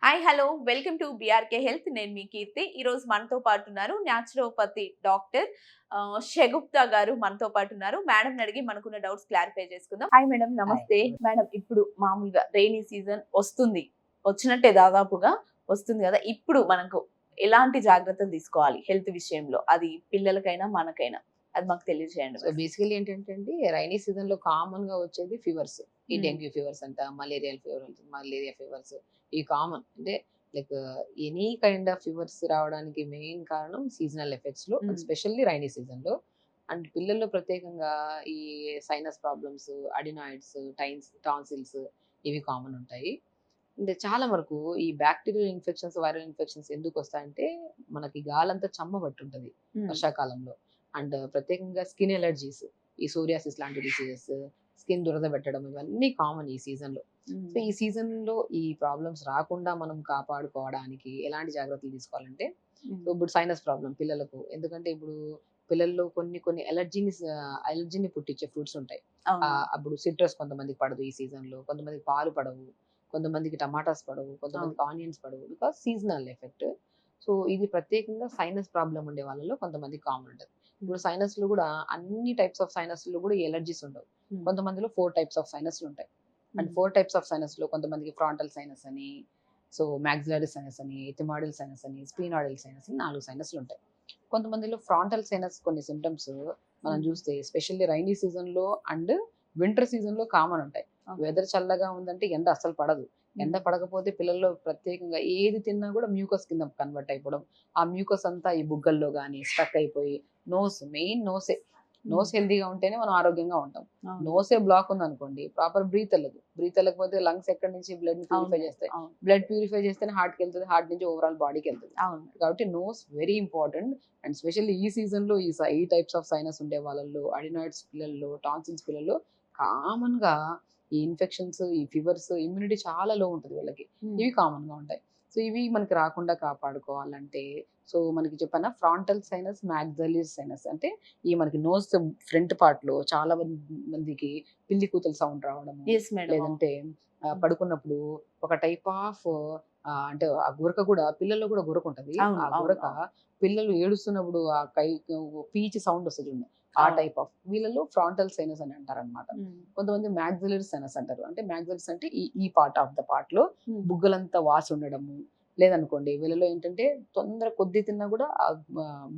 Hi hello welcome to BRK health. నేను మీ కీర్తి. ఈరోజు మనతో పాటు ఉన్నారు న్యాచురోపతి డాక్టర్ షగుప్తా గారు మనతో పాటు ఉన్నారు. మేడం అడిగి మనకున్న డౌట్స్ క్లారిఫై చేసుకుందాం. Hi madam, hi. నమస్తే. మేడం, ఇప్పుడు మామూలుగా రెయినీ సీజన్ వస్తుంది, వచ్చినట్టే దాదాపుగా వస్తుంది కదా. ఇప్పుడు మనకు ఎలాంటి జాగ్రత్తలు తీసుకోవాలి హెల్త్ విషయంలో, అది పిల్లలకైనా మనకైనా, అది మాకు తెలియజేయండి సో మేడం. బేసికల్లీ ఏంటంటే అండి, రైనీ సీజన్‌లో కామన్‌గా వచ్చేది ఫీవర్స్. ఈ ఉమ్, డెంగ్యూ ఫీవర్స్ అంట, మలేరియా ఫీవర్స్ ఇవి కామన్. అంటే like any kind of fevers రావడానికి మెయిన్ కారణం సీజనల్ ఎఫెక్ట్స్‌లో అండ్ ఉమ్, స్పెషల్లీ రైనీ సీజన్‌లో. అండ్ పిల్లల్లో ప్రత్యేకంగా ఈ సైనస్ ప్రాబ్లమ్స్, అడినాయిడ్స్, టాన్సిల్స్ ఇవి కామన్ ఉంటాయి. అంటే చాలా వరకు ఈ బాక్టీరియల్ ఇన్ఫెక్షన్స్, వైరల్ ఇన్ఫెక్షన్స్ ఎందుకొస్తాయంటే మనకి గాలంతా చెమ్మబట్టుంటది ఉమ్, వర్షాకాలంలో. అండ్ ప్రత్యేకంగా స్కిన్ ఎలర్జీస్, ఈ సోరియాసిస్ లాంటి డిసీజెస్, స్కిన్ దురద పెట్టడం ఇవన్నీ కామన్ ఈ సీజన్‌లో. సో, ఉమ్, ఈ సీజన్‌లో ఈ ప్రాబ్లమ్స్ రాకుండా మనం కాపాడుకోవడానికి ఎలాంటి జాగ్రత్తలు తీసుకోవాలంటే, ఉమ్, ఇప్పుడు సైనస్ ప్రాబ్లమ్ పిల్లలకు. ఎందుకంటే ఇప్పుడు పిల్లల్లో కొన్ని కొన్ని అలర్జీని పుట్టించే ఫ్రూట్స్ ఉంటాయి. అవును. అప్పుడు సిట్రస్ కొంతమందికి పడదు ఈ సీజన్‌లో. కొంతమందికి పాలు పడవు. కొంతమందికి టమాటాస్ పడవు. అవును. కొంతమందికి ఆనియన్స్ పడవు. Because seasonal effect. సో, ఇది ప్రత్యేకంగా సైనస్ ప్రాబ్లమ్ ఉండే వాళ్ళలో కొంతమందికి కామన్ ఉంటది. ఇప్పుడు ఉమ్, సైనస్‌లో గూడా అన్ని టైప్స్ ఆఫ్ సైనస్‌లో గూడా ఈ ఎలర్జీస్ ఉండవు. ఉమ్, కొంతమందిలో 4 టైప్స్ ఆఫ్ సైనస్‌లు ఉంటాయి. అండ్ ఉమ్, 4 టైప్స్ ఆఫ్ సైనస్‌లో కొంతమందికి ఫ్రాంటల్ సైనస్ అని, సో మాక్సిలరీ సైనస్ అని, ఎథిమాయిడల్ సైనస్ అని, స్ఫినాయిడల్ సైనస్ అని 4 సైనస్‌లు ఉంటాయి. కొంతమందిలో ఫ్రాంటల్ సైనస్ కొన్ని సింప్టమ్స్ మనం ఉమ్, జూస్తే ఎస్పెషల్లీ రైనీ సీజన్‌లో అండ్ వింటర్ సీజన్‌లో కామన్ ఉంటాయి. ఓకే. వెదర్ చల్లగా ఉందంటే ఎండ అస్సలు పడదు. ఎండ ఉమ్, పడకపోతే పిల్లల్లో ప్రత్యేకంగా ఏది తిన్నా గూడా మ్యూకస్ కింద కన్వర్ట్ అయిపోవడం. ఆ మ్యూకస్ అంతా ఈ బుగ్గల్లో గాని స్టక్ అయిపోయి మెయిన్ నోసే. హ్మ్. నోస్ హెల్తీగా ఉంటేనే మనం ఆరోగ్యంగా ఉంటాం. అవును. నోసే బ్లాక్ ఉందనుకోండి ప్రాపర్ బ్రీత్ ఎళ్ళదు. బ్రీత్ ఎళ్ళకపోతే లంగ్స్ ఎక్కడి నుంచి బ్లడ్‌ని అవును ప్యూరిఫై మేడం. చేస్తాయి. అవును. బ్లడ్ ప్యూరిఫై చేస్తేనే హార్ట్‌కెళ్తది. హార్ట్ నుంచి ఓవరాల్ బాడీకెళ్తది. అవును. కాబట్టి knows very important. And specially ఈ సీజన్‌లో ఈ టైప్స్ ఆఫ్ సైనస్ ఉండే వాళ్ళలో, అడినాయిడ్స్ పిల్లల్లో, టాన్సిల్స్ పిల్లల్లో కామన్‌గా ఈ ఇన్ఫెక్షన్స్, ఈ ఫీవర్స్, ఇమ్యూనిటీ చాలా లో ఉంటది వీళ్ళకి. హ్మ్. ఇవి కామన్‌గా ఉంటాయి. సో, ఇవి మనకి రాకుండా కాపాడుకోవాలంటే, సో, మనకి చెప్పానా ఫ్రాంటల్ సైనస్, మాక్సిలరీ సైనస్ అంటే ఈ మనకి నోస్ ఫ్రంట్ పార్ట్‌లో చాలా మందికి పిల్లి కూతల సౌండ్ రావడము, యెస్ మేడం. అవును. లేదంటే హ్మ్. పడుకున్నప్పుడు ఒక టైప్ ఆఫ్ అంటే ఆ గురక గూడా పిల్లల్లో గూడా గురకుంటది. అవును. ఆ అవును. గురక అవును. పిల్లలు ఏడుస్తున్నప్పుడు ఆ పీచు సౌండ్ వస్తది చూడండి. ఆ అవును. టైప్ ఆఫ్ వీళ్ళలో ఫ్రాంటల్ సైనస్ అని అంటారనమాట. హ్మ్. కొంతమంది మాక్సిలరీ సైనస్ అంటారు. అంటే మాక్సిలరీస్ అంటే ఈ ఈ పార్ట్ ఆఫ్ ద పార్ట్‌లో హ్మ్. బుగ్గలంతా వాసి ఉండడము. లేదనుకోండి వీళ్ళలో ఏంటంటే కొద్ది తిన్నా గూడా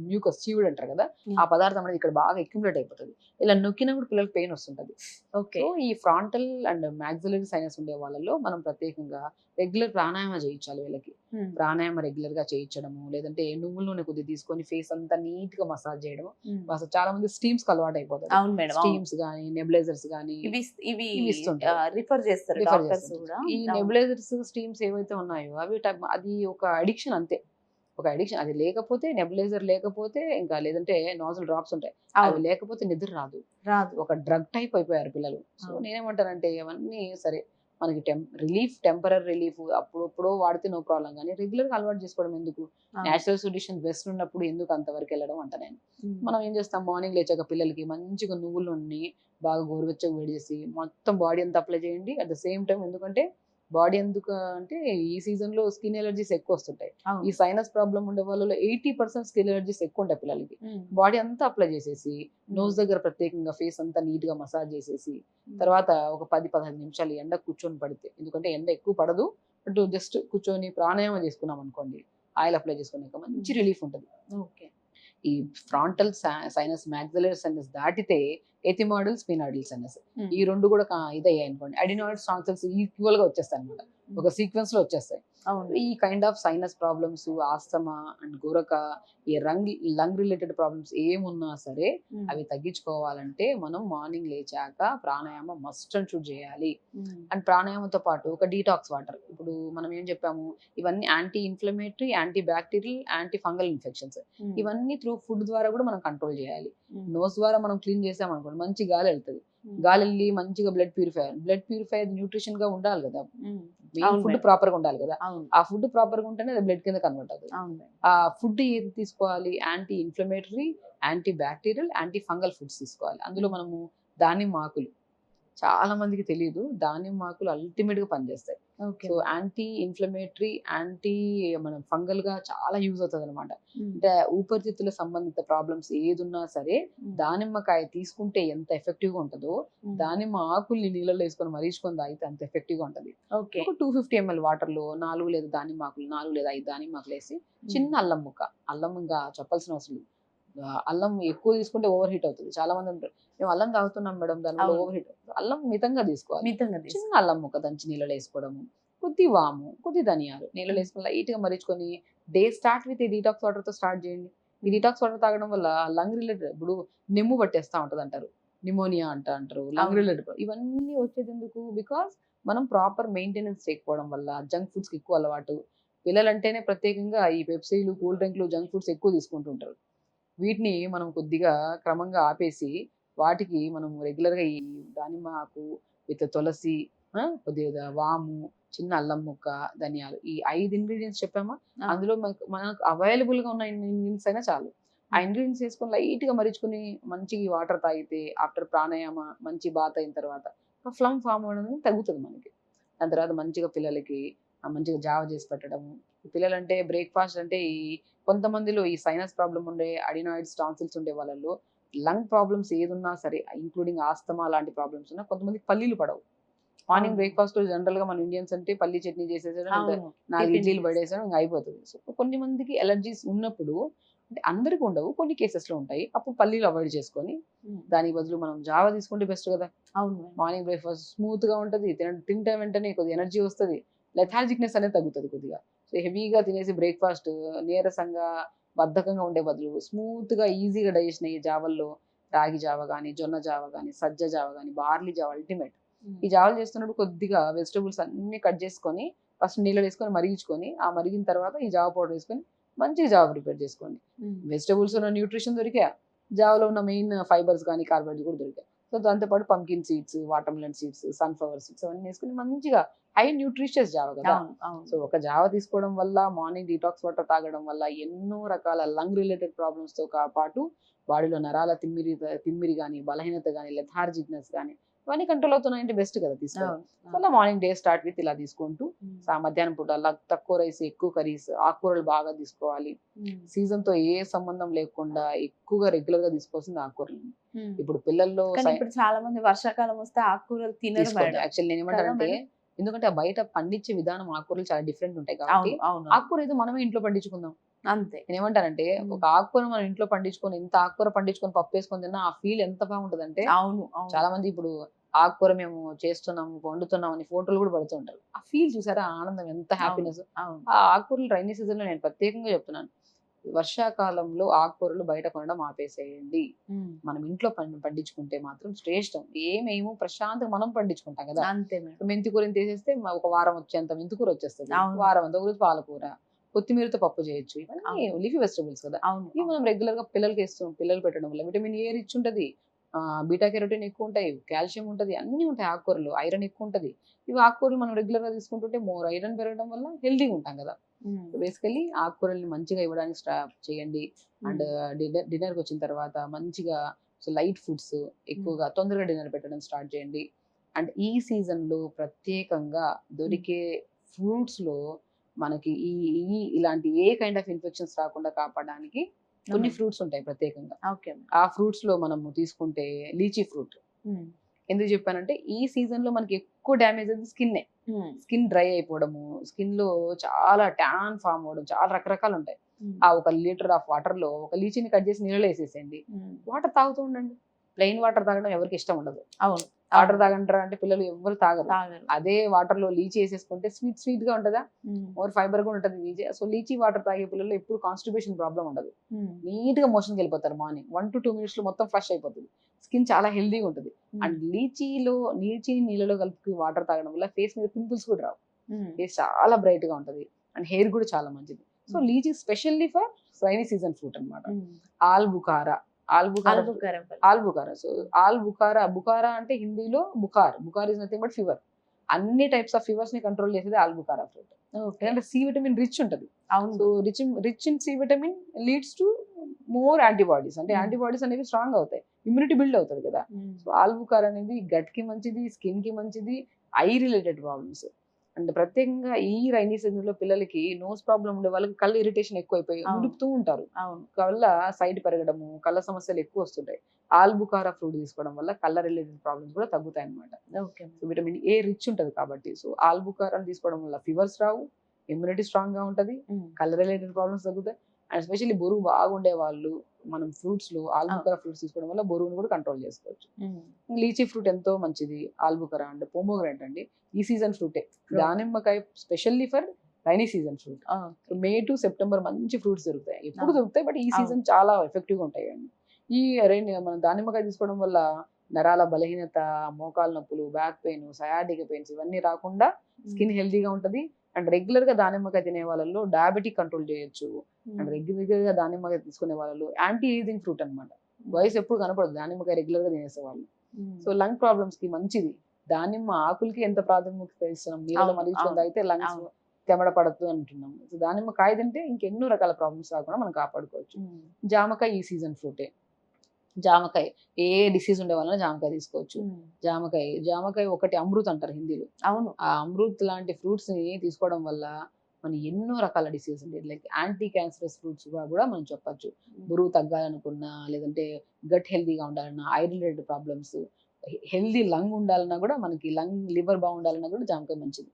మ్యూకస్ చీవుడు అంటారు గదా! ఆ యాహ్! పదార్థం అనేది ఇక్కడ బాగా అక్యుములేట్ అయిపోతది. ఇలా నొక్కినప్పుడు పిల్లలకి పెయిన్ వస్తుంటది. ఓకే. సో, ఈ ఫ్రాంటల్ అండ్ మాక్సిలరీ సైనస్ ఉండే వాళ్ళలో మనం ప్రత్యేకంగా రెగ్యులర్ ప్రాణాయామ చేయించాలి వీళ్ళకి. హ్మ్. ప్రాణాయామ రెగ్యులర్‌గా చేయించడము, లేదంటే నువ్వుల నూనె కొద్దిగా తీసుకొని ఫేస్ అంతా నీట్‌గా మసాజ్ చేయడం. హ్మ్. అసలు చాలా మంది స్టీమ్స్‌కి అలవాటయిపోతారు. అవును మేడం. అవును. స్టీమ్స్ గాని, నెబులైజర్స్ గాని ఇవి ఇవి ఇస్తుంటారు. రిఫర్ చేస్తారు రిఫర్ డాక్టర్స్ చేస్తుంటారు. గూడా. ఈ అవును. నెబులైజర్స్, స్టీమ్స్ ఏవైతే ఉన్నాయో అది ఒక అడిక్షన్ అంతే. ఒక అడిక్షన్. అది లేకపోతే నెబులైజర్ లేకపోతే ఇంకా లేదంటే నాజిల్ డ్రాప్స్ ఉంటాయి. అవి అవును. లేకపోతే నిద్ర రాదు. రాదు. ఒక డ్రగ్ టైప్ అయిపోయారు పిల్లలు. సో, అవును. నేనేమంటానంటే అవన్నీ సరే మనకి టెంపరరీ రిలీఫ్ అప్పుడెప్పుడో వాడితే నో ప్రాబ్లమ్ గానీ రెగ్యులర్‌గా అలవాటు చేసుకోవడం ఎందుకు? అవును. నేచురల్ సొల్యూషన్ బెస్ట్ ఉన్నప్పుడు ఎందుకు అంతవరకెళ్ళడం అంట నేను. హ్మ్. మనం ఏం చేస్తాం మార్నింగ్ లేచాక పిల్లలకి మంచిగా నువ్వుల నూనెని బాగా గోరువెచ్చగా వేడి చేసి మొత్తం బాడీ అంతా అప్లై చేయండి. అట్ ద సేమ్ టైమ్ ఎందుకంటే బాడీ ఎందుకు అంటే ఈ సీజన్‌లో స్కిన్ అలర్జీస్ ఎక్కువొస్తుంటాయి. ఈ అవును. సైనస్ ప్రాబ్లమ్ ఉండే వాళ్ళలో 80% స్కిన్ అలర్జీస్ ఎక్కువుంటాయి పిల్లలకి. హ్మ్. బాడీ అంతా అప్లై చేసేసి, హ్మ్. నోస్ దగ్గర ప్రత్యేకంగా ఫేస్ అంతా నీట్‌గా మసాజ్ చేసేసి, హ్మ్. తర్వాత ఒక 10, 15 నిమిషాలు ఎండకు కూర్చొని పడితే ఎందుకంటే ఎండ ఎక్కువ పడదు. బట్ జస్ట్ కూర్చొని ప్రాణాయామం చేసుకున్నామనుకోండి, ఆయిల్ అప్లై చేసుకున్నాక మంచి హ్మ్. రిలీఫ్ ఉంటది. ఓకే. ఈ ఫ్రాంటల్ సైనస్, మాక్సిలరీ సైనస్ దాటితే ఎథిమాయిడల్, స్ఫినాయిడల్ సైనస్. హ్మ్. ఈ 2 కూడా ఇదయ్యాయనుకోండి. అడినాయిడ్స్, టాన్సిల్స్ ఈక్వల్‌గా వచ్చేస్తాయన్నమాట. హ్మ్. ఒక సీక్వెన్స్‌లో వచ్చేస్తాయి. అవును. ఈ kind of sinus problems, asthma and గురక, ఈ లంగ్ రిలేటెడ్ ప్రాబ్లమ్స్ ఏమున్నా సరే హ్మ్. అవి తగ్గించుకోవాలంటే మనం మార్నింగ్ లేచాక ప్రాణాయామం మస్ట్ అండ్ షుడ్ చేయాలి. హ్మ్. అండ్ ప్రాణాయామంతో పాటు ఒక డీటాక్స్ వాటర్. ఇప్పుడు మనం ఏం చెప్పాము, ఇవన్నీ anti inflammatory, anti bacterial, anti fungal infections. హ్మ్. ఇవన్నీ త్రూ ఫుడ్ ద్వారా కూడా మనం కంట్రోల్ చేయాలి. హ్మ్. నోస్ ద్వారా మనం క్లీన్ చేసామనుకోండి మంచి గాలెళ్తది. హ్మ్. గాలెళ్ళి మంచిగా బ్లడ్ ప్యూరిఫై న్యూట్రిషన్‌గా ఉండాలి గదా! హ్మ్. మెయిన్ అవును ఫుడ్ మేడం. ప్రాపర్‌గా ఉండాలి గదా! అవును. ఆ ఫుడ్ ప్రాపర్‌గా ఉంటేనే అది బ్లడ్ కింద కన్వర్ట్ అవుతది. అవును మేడం. ఆ ఫుడ్ ఏది తీసుకోవాలి? Anti inflammatory, anti bacterial, anti fungal foods తీసుకోవాలి. అందులో హ్మ్. మనము దానిమ్మ ఆకులు చాలా మందికి తెలీదు. దానిమ్మ ఆకులు అల్టిమేట్‌గా పనిచేస్తాయి. Okay. So anti inflammatory, anti మనం ఫంగల్ గా చాలా యూజ్ అవుతుంది అనమాట. అంటే ఊపిరితిత్తుల సంబంధిత ప్రాబ్లమ్స్ ఏదున్నా సరే దానిమ్మకాయ తీసుకుంటే ఎంత ఎఫెక్టివ్ గా ఉంటుందో దానిమ్మ ఆకుల్ని నీళ్ళలో వేసుకొని మరీచుకొని తాగితే అంత ఎఫెక్టివ్ గా ఉంటుంది. ఓకే. ఒక 250 ml వాటర్ లో 4 లేదా దానిమ్మ ఆకులు 4 లేదా 5 దానిమ్మ ఆకులు వేసి చిన్న అల్లం ముక్క, అల్లం ఇంకా చెప్పాల్సిన అవసరం లేదు. అల్లం ఎక్కువ తీసుకుంటే ఓవర్ హీట్ అవుతుంది. చాలా మంది ఉంటారు మేము అల్లం తాగుతున్నాం మేడం దానివల్ల అవును. ఓవర్ హీట్ అవుతుంది. అల్లం మితంగా తీసుకోవాలి. మితంగా చిన్న అల్లం ముక్క దంచి నీళ్ళలో వేసుకోవడము, కొద్ది వాము, కొద్ది ధనియాలు నీళ్ళలో వేసుకొని లైట్ గా మరిచుకొని డే స్టార్ట్ విత్ ఈ డీటాక్స్ వాటర్ తో స్టార్ట్ చేయండి. ఈ డీటాక్స్ వాటర్ తాగడం వల్ల లంగ్ రిలేటెడ్ ఇప్పుడు నెమ్ము పట్టేస్తా ఉంటది అంటారు, నిమోనియా అంటారు, లంగ్ అవును. రిలేటెడ్ ఇవన్నీ వచ్చేది ఎందుకు? బికాస్ మనం ప్రాపర్ మెయింటెనెన్స్ చేయకపోవడం వల్ల జంక్ ఫుడ్స్ కి ఎక్కువ అలవాటు. పిల్లలంటేనే ప్రత్యేకంగా ఈ పెప్సీలు, కూల్ డ్రింక్లు, జంక్ ఫుడ్స్ ఎక్కువ తీసుకుంటుంటారు. వీటిని మనం కొద్దిగా క్రమంగా ఆపేసి వాటికి మనం రెగ్యులర్‌గా ఈ దానిమ్మ ఆకు విత్ తులసి, కొద్దిగా వాము, చిన్న అల్లం ముక్క, ధనియాలు ఈ 5 ఇంగ్రీడియెంట్స్ చెప్పామా? ఆ! అందులో మనకు అవైలబుల్‌గా ఉన్న ఇంగ్రీడియెంట్స్ అయినా చాలు. ఆ ఇంగ్రీడియెంట్స్ ఏసుకొని లైట్‌గా మరిచుకొని మంచిగా ఈ వాటర్ తాగితే ఆఫ్టర్ ప్రాణాయామ మంచి బాత్ అయిన తర్వాత ఫ్లమ్ ఫార్మ్ అవ్వడం తగ్గుతది మనకి. దాని తర్వాత మంచిగా పిల్లలకి మంచిగా జావ చేసి పెట్టడము. పిల్లలంటే బ్రేక్‌ఫాస్ట్ అంటే ఈ కొంతమందిలో ఈ సైనస్ ప్రాబ్లమ్ ఉండే, అడినాయిడ్స్, టాన్సిల్స్ ఉండే వాళ్ళలో లంగ్ ప్రాబ్లమ్స్ ఏదున్నా సరే ఇంక్లూడింగ్ ఆస్తమా లాంటి ప్రాబ్లమ్స్ ఉన్నా కొంతమందికి పల్లీలు పడవు. మార్నింగ్ అవును. బ్రేక్‌ఫాస్ట్‌లో జనరల్‌గా మన ఇండియన్స్ అంటే పల్లీ చట్నీ చేసేసాడు. అవును. 4 టిఫిన్ ఇడ్లీలు చేసేస్తారు. పడేసాడు ఇంక అయిపోతది. సో, కొన్ని మందికి అలర్జీస్ ఉన్నప్పుడు అంటే అందరికి ఉండవు. కొన్ని కేసెస్‌లో ఉంటాయి. అప్పుడు పల్లీలు అవాయిడ్ చేసుకొని దానికి బదులు మనం జావ తీసుకుంటే బెస్ట్ కదా! అవును. మార్నింగ్ బ్రేక్‌ఫాస్ట్ స్మూత్‌గా ఉంటది. తింటే వెంటనే కొద్దిగా ఎనర్జీ వస్తది. లెథార్జిక్‌నెస్ అనేది తగ్గుతది కొద్దిగా. సో, హెవీగా తినేసి బ్రేక్‌ఫాస్ట్ నీరసంగా, బద్ధకంగా ఉండే బదులు స్మూత్‌గా, ఈజీగా డైజెషన్ అయ్యే జావల్లో రాగి జావ గాని, జొన్న జావ గాని, సజ్జ జావ గాని, బార్లీ జావ అల్టిమేట్. ఈ జావలు చేస్తున్నప్పుడు కొద్దిగా వెజిటబుల్స్ అన్నీ కట్ చేసుకొని ఫస్ట్ నీళ్ళలో వేసుకొని మరిగించుకొని, ఆ మరిగిన తర్వాత ఈ జావ పౌడర్ వేసుకొని మంచిగా జావ ప్రిపేర్ చేసుకోండి. వెజిటబుల్స్‌లో ఉన్న న్యూట్రిషన్ దొరికాయి. జావలో ఉన్న మెయిన్ ఫైబర్స్ గాని, కార్బోహైడ్రేట్స్ కూడా దొరికాయి. సో, దాంతో పాటు pumpkin seeds, watermelon seeds, sunflower seeds అవన్నీ వేసుకొని మంచిగా హై న్యూట్రిషియస్ జావ కదా! అవును. అవును. సో, ఒక జావ తీసుకోవడం వల్ల, మార్నింగ్ డీటాక్స్ వాటర్ తాగడం వల్ల ఎన్నో రకాల లంగ్ రిలేటెడ్ ప్రాబ్లమ్స్‌తో పాటు బాడీలో నరాల తిమ్మిరి గాని, బలహీనత గాని, లెథార్జిక్‌నెస్ గాని ఇవన్నీ కంట్రోల్ అవుతున్నాయంటే బెస్ట్ కదా తీసుకోవడం. అవును. సో, అలా మార్నింగ్ డే స్టార్ట్ విత్ ఇలా తీసుకుంటూ మధ్యాహ్నం పూట అలా తక్కువ రైస్, ఎక్కువ కర్రీస్, ఆకుకూరలు బాగా తీసుకోవాలి. సీజన్‌తో ఏ సంబంధం లేకుండా ఎక్కువగా రెగ్యులర్‌గా తీసుకోవాల్సింది ఆకుకూరలు. ఇప్పుడు పిల్లల్లో కానీ ఇప్పుడు చాలా మంది వర్షాకాలం వస్తే ఆకుకూరలు తినరు తీసుకోవద్దు. మేడం. యాక్చువల్లీ కదా నేనేమంటానంటే మేడం? ఎందుకంటే ఆ బయట పండించే విధానం ఆకుకూరలు చాలా డిఫరెంట్ ఉంటాయి కాబట్టి అవును. అవును. ఆకుకూర ఏదో మనమే ఇంట్లో పండించుకుందాం. అంతే. నేనేమంటానంటే ఒక ఆకుకూర మనం ఇంట్లో పండించుకొని ఇంత ఆకుకూర పండించుకొని పప్పేసుకొని తిన్నా ఆ ఫీల్ ఎంత బాగుంటదంటే అవును. అవును. చాలా మంది ఇప్పుడు ఆకుకూర మేము చేస్తున్నాము, వండుతున్నాం అని ఫోటోలు కూడా పెడుతుంటారు. ఆ ఫీల్ చూసారా? ఆ ఆనందం ఎంత అవును. హ్యాపీనెస్. అవును. ఆ ఆకుకూరలు రైనీ సీజన్‌లో నేను ప్రత్యేకంగా చెప్తున్నాను. వర్షాకాలంలో ఆకుకూరలు బయట కొనడం ఆపేసేయండి. మనం ఇంట్లో పండించుకుంటే మాత్రం శ్రేష్టం. ఏమేమో ప్రశాంతంగా మనం పండించుకుంటాం కదా! అంతే మేడం. మెంతి కూరని తీసేస్తే ఒక వారం వచ్చేంత మెంతి కూర వచ్చేస్తది. అవును. వారం అంతా ఒకరోజు పాలకూర, కొత్తిమీరతో పప్పు చేయొచ్చు. ఇవన్నీ అవును. లీఫీ వెజిటబుల్స్ కదా! అవును. ఇవి మనం రెగ్యులర్‌గా పిల్లలు పెట్టడం వల్ల విటమిన్ ఏ రిచ్ ఉంటది. బీటా కెరోటిన్ ఎక్కువ ఉంటాయి. కాల్షియం ఉంటది. అన్నీ ఉంటాయి ఆకుకూరలో. ఐరన్ ఎక్కువ ఉంటది. ఇవి ఆకుకూరలు మనం రెగ్యులర్‌గా తీసుకుంటుంటే మోర్ ఐరన్ పెరగడం వల్ల హెల్తీగా ఉంటాం కదా! బేసికల్లీ ఆకుకూరల్ని మంచిగా ఇవ్వడానికి చేయండి. అండ్ డిన్నర్‌కి వచ్చిన తర్వాత మంచిగా లైట్ ఫుడ్స్ ఎక్కువగా తొందరగా డిన్నర్ పెట్టడం స్టార్ట్ చేయండి. అండ్ ఈ సీజన్‌లో ప్రత్యేకంగా దొరికే ఫ్రూట్స్‌లో మనకి ఈ ఈ ఇలాంటి ఏ కైండ్ ఆఫ్ ఇన్ఫెక్షన్స్ రాకుండా కాపాడడానికి కొన్ని ఫ్రూట్స్ ఉంటాయి ప్రత్యేకంగా. ఓకే. ఆ ఫ్రూట్స్‌లో మనము తీసుకుంటే లీచీ ఫ్రూట్. ఎందుకు చెప్పానంటే ఈ సీజన్‌లో మనకి ఎక్కువ డ్యామేజ్ అయ్యేది స్కిన్నే. స్కిన్ డ్రై అయిపోవడము, స్కిన్‌లో చాలా టాన్ ఫార్మ్ అవ్వడం చాలా రకరకాలు ఉంటాయి. ఆ ఒక లీటర్ ఆఫ్ వాటర్‌లో ఒక లీచీని కట్ చేసి నీళ్ళలో ఏసేసేయండి. వాటర్ తాగుతూ ఉండండి. ప్లెయిన్ వాటర్ తాగడం ఎవరికీ ఇష్టం ఉండదు. అవును. వాటర్ తాగంటారా అంటే పిల్లలు ఎవ్వరు తాగరు. తాగరు. అదే వాటర్‌లో లీచీ ఏసేసుకుంటే స్వీట్‌గా ఉంటదా? మోర్ ఫైబర్ కూడా ఉంటది లీచీ. సో, లీచీ వాటర్ తాగే పిల్లల్లో ఎప్పుడు కాన్‌స్టిపేషన్ ప్రాబ్లమ్ ఉండదు. నీట్‌గా మోషన్‌కెళ్ళిపోతారు మార్నింగ్. 1-2 మినిట్స్‌లో మొత్తం ఫ్లష్ అయిపోతది. స్కిన్ చాలా హెల్తీగా ఉంటది. అండ్ లీచీని నీళ్ళలో కలిపి వాటర్ తాగడం వల్ల ఫేస్ మీద పింపుల్స్ కూడా రావు. ఫేస్ చాలా బ్రైట్‌గా ఉంటది. అండ్ హెయిర్ కూడా చాలా మంచిది. So, litchi specially for rainy season fruit అన్నమాట. ఆల్బుకారా. ఆల్బుకారా. సో, బుకారా అంటే హిందీలో బుఖార్. Bukhar is nothing but fever. అన్ని టైప్స్ ఆఫ్ ఫీవర్స్‌ని కంట్రోల్ చేసేది ఆల్బుకారా ఫ్రూట్. ఎందుకంటే సి విటమిన్ రిచ్ ఉంటది. So, rich in C vitamin leads to more antibodies. అంటే యాంటీబాడీస్ అనేవి స్ట్రాంగ్ అవుతాయి. ఇమ్యూనిటీ బిల్డ్ అవుతది కదా! సో, ఆల్బుకారా అనేది గట్‌కి మంచిది, స్కిన్‌కి మంచిది, ఐ రిలేటెడ్ ప్రాబ్లమ్స్. అండ్ ప్రత్యేకంగా ఈ రైనీ సీజన్ లో పిల్లలకి నోస్ ప్రాబ్లం ఉండే వాళ్ళకి కళ్ళు ఇరిటేషన్ ఎక్కువైపోయి అవును. ఉడుకుతూ ఉంటారు. అవును. కళ్ళ సైడ్ పెరగడము, కళ్ళ సమస్యలు ఎక్కువ వస్తుంటాయి. ఆల్బుకారా ఫ్రూట్ తీసుకోవడం వల్ల కళ్ళ రిలేటెడ్ ప్రాబ్లమ్స్ కూడా తగ్గుతాయి అన్నమాట. Okay. So vitamin A rich ఉంటది కాబట్టి, సో ఆల్బుకారాని తీసుకోవడం వల్ల ఫీవర్స్ రావు, ఇమ్యూనిటీ స్ట్రాంగ్ గా ఉంటది, కళ్ళ రిలేటెడ్ ప్రాబ్లమ్స్ తగ్గుతాయి. అండ్ ఎస్పెషల్లీ బరువు బాగుండే వాళ్ళు మనం ఫ్రూట్స్ లో ఆల్బుకారా ఫ్రూట్స్ తీసుకోవడం వల్ల బరువును కూడా కంట్రోల్ చేసుకోవచ్చు. లీచీ ఫ్రూట్ ఎంతో మంచిది. ఆల్బుకారా అండ్ పోమోగ్రానైట్ అండి ఈ సీజన్ ఫ్రూటే. దానిమ్మకాయ specially for rainy season fruit. May to September మంచి ఫ్రూట్స్ దొరుకుతాయి, ఎప్పుడు దొరుకుతాయి, బట్ ఈ సీజన్ చాలా ఎఫెక్టివ్ గా ఉంటాయి అండి. ఈ మన దానిమ్మకాయ తీసుకోవడం వల్ల నరాల బలహీనత, మోకాలు నొప్పులు, బ్యాక్ పెయిన్, సయాటిక్ పెయిన్స్ ఇవన్నీ రాకుండా స్కిన్ హెల్తీగా ఉంటది. అండ్ రెగ్యులర్ గా దానిమ్మకాయ తినే వాళ్ళలో డయాబెటిక్ కంట్రోల్ చేయొచ్చు. అండ్ రెగ్యులర్ గా దానిమ్మకాయ తీసుకునే వాళ్ళలో యాంటీ ఏజింగ్ ఫ్రూట్ అన్నమాట. వయసు ఎప్పుడు కనపడదు దానిమ్మకాయ రెగ్యులర్ గా తినేసే వాళ్ళు. సో లంగ్ ప్రాబ్లమ్స్ కి మంచిది. దానిమ్మ ఆకులకి ఎంత ప్రాధాన్యత ఇస్తున్నాం, నీళ్ళలో మరిగించుకొని తాగితే లంగ్స్ తెమడ పడద్దు అంటున్నాం. సో దానిమ్మ కాయ తింటే ఇంకెన్నో రకాల ప్రాబ్లమ్స్ రాకుండా మనం కాపాడుకోవచ్చు. జామకాయ ఈ సీజన్ ఫ్రూటే. జామకాయ ఏ డిసీజ్ ఉండే వాళ్ళని జామకాయ తీసుకోవచ్చు. జామకాయ ఒకటి అమృత్ అంటారు హిందీలో. అవును. ఆ అమృత్ లాంటి ఫ్రూట్స్ ని తీసుకోవడం వల్ల మన ఎన్నో రకాల డిసీజ్ ఉంటాయి. లైక్ యాంటీ క్యాన్సరస్ ఫ్రూట్స్ కూడా మనం చెప్పొచ్చు. బరువు తగ్గాలనుకున్నా, లేదంటే గట్ హెల్తీగా ఉండాలన్నా, iron related problems, healthy lung ఉండాలన్నా కూడా, మనకి లివర్ బాగుండాలన్నా కూడా జామకాయ మంచిది.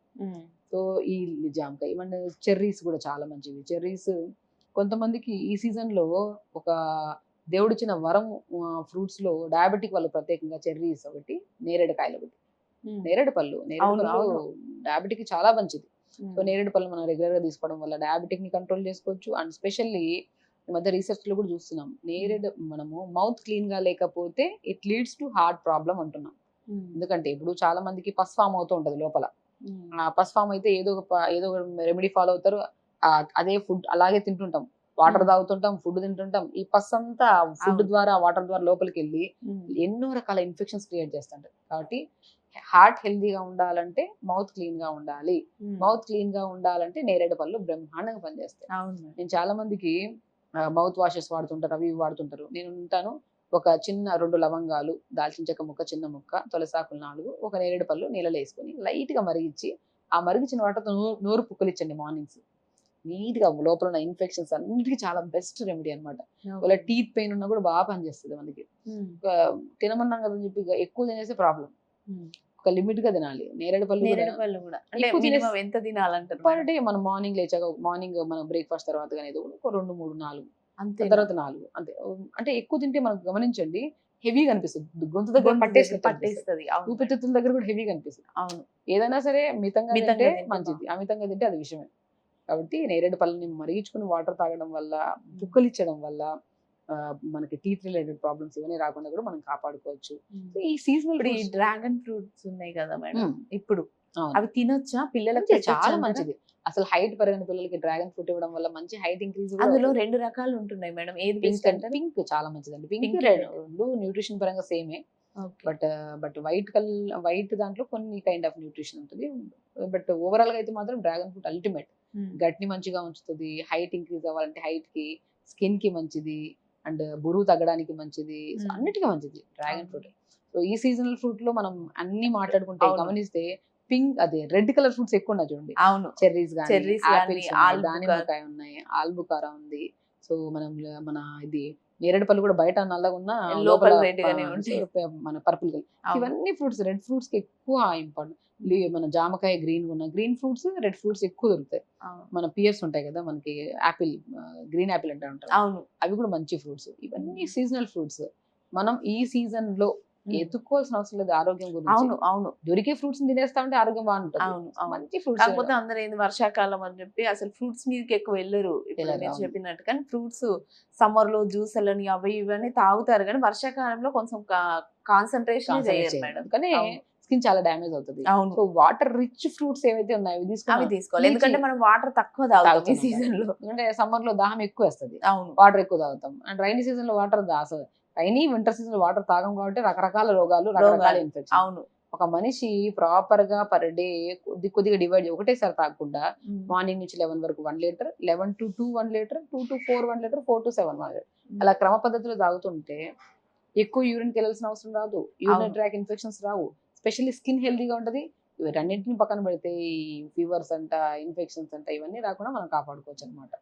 సో ఈ జామకాయ ఇవన్నీ చెర్రీస్ కూడా చాలా మంచివి. చెర్రీస్ కొంతమందికి ఈ సీజన్ లో ఒక దేవుడిచ్చిన వరం. ఫ్రూట్స్ లో డయాబెటిక్ వాళ్ళు ప్రత్యేకంగా చెర్రీస్ ఒకటి, నేరేడు కాయలు ఒకటి. నేరేడు పళ్ళు డయాబెటిక్ కి చాలా మంచిది. సో నేరేడు పళ్ళు మనం రెగ్యులర్ గా తీసుకోవడం వల్ల డయాబెటిక్ ని కంట్రోల్ చేసుకోవచ్చు. అండ్ స్పెషల్లీ ఈ మధ్య రీసెర్చ్ లో కూడా చూస్తున్నాం, నేరేడు మనము మౌత్ క్లీన్ గా లేకపోతే it leads to heart problem అంటున్నాం. ఎందుకంటే ఇప్పుడు చాలా మందికి పస్ ఫామ్ అవుతూ ఉంటది లోపల. ఆ పస్ ఫామ్ అయితే ఏదో ఒక రెమెడీ ఫాలో అవుతారు. అదే ఫుడ్ అలాగే తింటుంటాం, వాటర్ తాగుతుంటాం, ఫుడ్ తింటుంటాం. ఈ పస్ అంతా ఫుడ్ ద్వారా, వాటర్ ద్వారా లోపలికి వెళ్ళి ఎన్నో రకాల ఇన్ఫెక్షన్స్ క్రియేట్ చేస్తుంటారు. కాబట్టి హార్ట్ హెల్దీగా ఉండాలంటే మౌత్ క్లీన్ గా ఉండాలి. మౌత్ క్లీన్ గా ఉండాలంటే నేరేడు పళ్ళు బ్రహ్మాండంగా పనిచేస్తాయి. నేను చాలా మందికి మౌత్ వాషెస్ వాడుతుంటారు, అవి వాడుతుంటారు. నేను ఉంటాను ఒక చిన్న 2 లవంగాలు, దాల్చిన చెక్క ముక్క చిన్న ముక్క, తులసాకులు 4, ఒక నేరేడు పళ్ళు నీళ్ళలో వేసుకొని లైట్ గా మరిగించి, ఆ మరిగించిన వాటర్తో నోరు పుక్కలిచ్చండి మార్నింగ్స్. నీట్ గా లోపల ఉన్న ఇన్ఫెక్షన్స్ అన్నిటికీ చాలా బెస్ట్ రెమెడీ అనమాట. వాళ్ళ టీత్ పెయిన్ ఉన్నా కూడా బాగా పనిచేస్తుంది మనకి. తినమన్నాం కదా అని చెప్పి ఎక్కువ తినేసే ప్రాబ్లం. ఒక లిమిట్ గా తినాలి. నేరేడు పళ్ళు కూడా ఎంత తినాలంటారు పర్ డే. మనం మార్నింగ్ లేచాక, మార్నింగ్ మనం బ్రేక్ఫాస్ట్ తర్వాత కానీ ఏదో ఒక 2, 3, 4 తర్వాత 4 అంతే. అంటే ఎక్కువ తింటే మనకు గమనించండి హెవీగా అనిపిస్తుంది, గొంతు దగ్గర పట్టేస్తుంది, ఊపిరితిత్తుల దగ్గర కూడా హెవీగా అనిపిస్తుంది. అవును. ఏదైనా సరే మితంగా తింటే మంచిది, అమితంగా తింటే అది విషయమే. కాబట్టి నేరేడు పళ్ళని మరిగించుకుని వాటర్ తాగడం వల్ల, బుక్కలిచ్చడం వల్ల మనకి టీత్ రిలేటెడ్ ప్రాబ్లమ్స్ ఇవన్నీ రాకుండా కూడా మనం కాపాడుకోవచ్చు. ఈ సీజనల్ డ్రాగన్ ఫ్రూట్స్ ఉన్నాయి కదా మేడం, ఇప్పుడు అవి తినొచ్చా పిల్లలకి? చాలా మంచిది. అసలు హైట్ పెరిగిన పిల్లలకి డ్రాగన్ ఫ్రూట్ ఇవ్వడం వల్ల మంచి హైట్ ఇంక్రీజ్. అందులో 2 రకాలు ఉంటున్నాయి మేడం, ఏది బెస్ట్ అంటే? పింక్ చాలా మంచిదండి. పింక్ రెండు న్యూట్రిషన్ పరంగా సేమే. బట్ వైట్ దాంట్లో కొన్ని కైండ్ ఆఫ్ న్యూట్రిషన్ ఉంటుంది. బట్ ఓవరాల్ గా అయితే మాత్రం డ్రాగన్ ఫ్రూట్ అల్టిమేట్. గట్ ని మంచిగా ఉంచుతుంది, హైట్ ఇంక్రీజ్ అవ్వాలంటే హైట్ కి, స్కిన్ కి మంచిది, అండ్ బరువు తగ్గడానికి మంచిది, అన్నిటికీ మంచిది డ్రాగన్ ఫ్రూట్. సో ఈ సీజనల్ ఫ్రూట్ లో మనం అన్ని మాట్లాడుకుంటే గమనిస్తే పింక్, అదే రెడ్ కలర్ ఫ్రూట్స్ ఎక్కువ ఉన్నాయి చూడండి. అవును. చెర్రీస్ గానీ, ఆపిల్స్, దానిమ్మకాయ ఉన్నాయి, ఆల్బుకారా ఉంది. సో మన ఇది నేరేడు పళ్ళు కూడా బయట నల్లగా ఉన్న లోపల మన పర్పుల్ కలర్. ఇవన్నీ ఫ్రూట్స్, రెడ్ ఫ్రూట్స్ కి ఎక్కువ ఇంపార్టెంట్. మన జామకాయ గ్రీన్ ఉన్న గ్రీన్ ఫ్రూట్స్, రెడ్ ఫ్రూట్స్ ఎక్కువ దొరుకుతాయి. మన పియర్స్ ఉంటాయి కదా మనకి, యాపిల్, గ్రీన్ యాపిల్ అంటే ఉంటారు, అవి కూడా మంచి ఫ్రూట్స్. ఇవన్నీ సీజనల్ ఫ్రూట్స్. మనం ఈ సీజన్ లో ఎత్తుక్కోవాల్సిన అవసరం లేదు ఆరోగ్యం గురించి. అవును, దొరికే ఫ్రూట్స్ తినేస్తా ఉంటే ఆరోగ్యం బాగుంటుంది. మంచి ఫ్రూట్స్. కాకపోతే అందరూ ఏంది వర్షాకాలం అని చెప్పి అసలు ఫ్రూట్స్ మీదకి ఎక్కువ వెళ్ళరు. మీరు చెప్పినట్టు కానీ ఫ్రూట్స్ సమ్మర్ లో జ్యూస్లని అవి ఇవన్నీ తాగుతారు, కానీ వర్షాకాలంలో కొంచెం కాన్సన్ట్రేషన్ చేయరు మేడం. కానీ స్కిన్ చాలా డ్యామేజ్ అవుతుంది. సో వాటర్ రిచ్ ఫ్రూట్స్ ఏవైతే ఉన్నాయో అవి తీసుకోవాలి, ఎందుకంటే మనం వాటర్ తక్కువ తాగుతాం ఈ సీజన్ లో. ఎందుకంటే సమ్మర్ లో దాహం ఎక్కువ వేస్తుంది, వాటర్ ఎక్కువ తాగుతాం. అండ్ రైనీ సీజన్ లో వాటర్ అసలు రైనీ వింటర్ సీజన్ లో వాటర్ తాగం కాబట్టి రకరకాల రోగాలు, రకరకాల ఇన్ఫెక్షన్. అవును. ఒక మనిషి ప్రాపర్ గా పర్ డే కొద్దిగా డివైడ్ ఒకటేసారి తాగకుండా మార్నింగ్ నుంచి 11 వరకు 1 litre, 11 to 2 1 litre, 2 to 4 1 litre, 4 to 7 1 litre, అలా క్రమ పద్ధతిలో తాగుతుంటే ఎక్కువ యూరిన్కి వెళ్ళాల్సిన అవసరం రాదు, యూరినరీ ట్రాక్ ఇన్ఫెక్షన్స్ రావు, స్పెషల్లీ స్కిన్ హెల్దీగా ఉంటది, వీటన్నిటిని పక్కన పెడితే ఈ ఫీవర్స్ అంట, ఇన్ఫెక్షన్స్ అంట ఇవన్నీ రాకుండా మనం కాపాడుకోవచ్చు అనమాట.